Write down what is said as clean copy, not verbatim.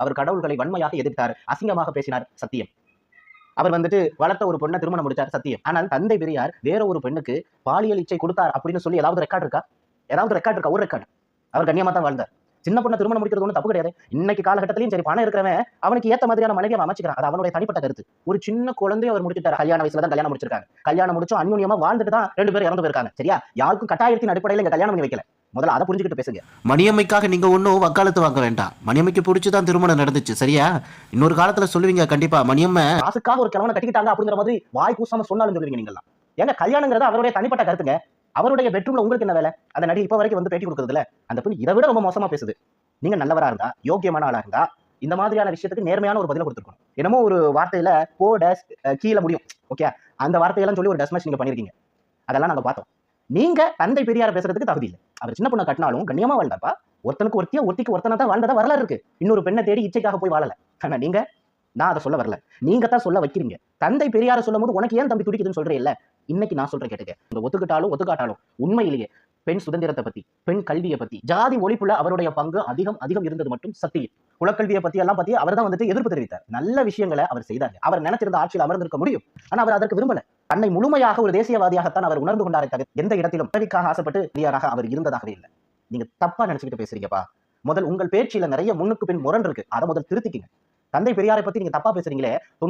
அவர் கடவுள்களை வன்மையாக எதிர்த்தார், அசிங்கமாக பேசினார், சத்தியம். அவர் வளர்த்த ஒரு பொண்ணை திருமணம் முடிச்சார், சத்தியம். ஆனால் தந்தை பெரியார் வேற ஒரு பெண்ணுக்கு பாலியல் இச்சை கொடுத்தார் அப்படின்னு சொல்லி ஏதாவது ரெக்கார்டு இருக்கா? ஏதாவது ரெக்கார்டு இருக்கா? ஒரு ரெக்கார்டு. அவர் கண்ணியமா தான் வாழ்ந்தார். சின்ன பொண்ணை திருமணம் முடிக்கிறது ஒன்றும் தப்பு கிடையாது. இன்னைக்கு காலகட்டத்திலையும் சரி, பணம் இருக்கிறவன் அவனுக்கு ஏத்த மாதிரியான மனைவியை அமைச்சுக்கிறான். அது அவனுடைய தனிப்பட்ட கருத்து. ஒரு சின்ன குழந்தையை அவர் முடிச்சுட்டார். கல்யாண வயசுல தான் கல்யாணம் முடிச்சிருக்காங்க. கல்யாணம் முடிச்சும் அந்யோன்யமா வாழ்ந்துட்டு தான் 2 பேரும் இறந்து போயிருக்காங்க. சரியா? யாருக்கும் கட்டாயத்தின் அடிப்படையில் இங்க கல்யாணம் பண்ணி வைக்கல. முதல்ல அதை புரிஞ்சுக்கிட்டு பேசுங்க. மணியம்மைக்காக நீங்க ஒன்றும் வக்காலத்து வாங்க வேண்டாம். மணியம்மைக்கு பிடிச்சுதான் திருமணம் நடந்துச்சு, சரியா? இன்னொரு காலத்துல சொல்லுவீங்க கண்டிப்பா, மணியம்மை காசுக்காக ஒரு கிழவனை கட்டிக்கிட்டாங்க அப்படிங்கிற மாதிரி வாய் கூசாம சொன்னாலும் சொல்லுவீங்க நீங்களாம். ஏங்க, கல்யாணங்கிறது அவருடைய தனிப்பட்ட கருத்துங்க. அவருடைய பெட்ரூம்ல உங்களுக்கு என்ன வேலை? அந்த நடி இப்ப வரைக்கும் பேட்டி கொடுக்குறதுல அந்த பெண் இதை விட ரொம்ப மோசமா பேசுது. நீங்க நல்லவரா இருந்தா, யோக்கியமான ஆளா இருந்தா, இந்த மாதிரியான விஷயத்துக்கு நேர்மையான ஒரு பதில கொடுத்துருக்கணும். என்னமோ ஒரு வார்த்தையில போ டேஸ் கீழே முடியும், ஓகே, அந்த வார்த்தையெல்லாம் சொல்லி ஒரு டஸ்மேஷ் நீங்க பண்ணிருக்கீங்க. அதெல்லாம் நாங்க பார்த்தோம். நீங்க தந்தை பெரியார பேசுறதுக்கு தகுதி இல்லை. அவர் சின்ன பொண்ணை கட்டினாலும் கண்ணியமா வாழ்ந்தாப்பா. ஒருத்தனுக்கு ஒருத்தியா, ஒருத்திக்கு ஒருத்தனை தான் வாழ்ந்ததா வரலாறு இருக்கு. இன்னொரு பெண்ணை தேடி இச்சைக்காக போய் வாழல. ஆனா நீங்க, நான் அதை சொல்ல வரல, நீங்க தான் சொல்ல வைக்கிறீங்க. தந்தை பெரியார சொல்லும் போது உனக்கு ஏன் தம்பி துடிக்குதுன்னு சொல்றே இல்ல. இன்னைக்கு நான் சொல்றேன் கேட்டுக்க. இந்த ஒத்துக்கிட்டாலும் ஒத்துக்காட்டாலும் உண்மையிலேயே பெண் சுதந்திரத்தை பத்தி, பெண் கல்வியை பத்தி, ஜாதி ஒழிப்புல அவருடைய பங்கு அதிகம் அதிகம் இருந்தது மட்டும் சத்தியம். குலக்கல்வியை பத்தி எல்லாம் பத்தி அவர் தான் எதிர்ப்பு தெரிவித்தார். நல்ல விஷயங்களை அவர் செய்தார். அவர் நினைச்சிருந்த ஆட்சியில் அமர்ந்திருக்க முடியும். ஆனா அவர் அதற்கு விரும்பல. தன்னை முழுமையாக ஒரு தேசியவாதியாகத்தான் அவர் உணர்ந்து கொண்டாரே தவிர எந்த இடத்திலும் பதவிக்காக ஆசைப்பட்டு பெரியாராக அவர் இருந்ததாகவே இல்லை. நீங்க தப்பா நினைச்சுக்கிட்டு பேசுறீங்கப்பா. முதல் உங்கள் பேச்சில நிறைய முன்னுக்கு பின் முரண் இருக்கு. அதை முதல் திருத்திக்கிங்க. தந்தை பெரியாரை பத்தி நீங்க தப்பா பேசுறீங்களே.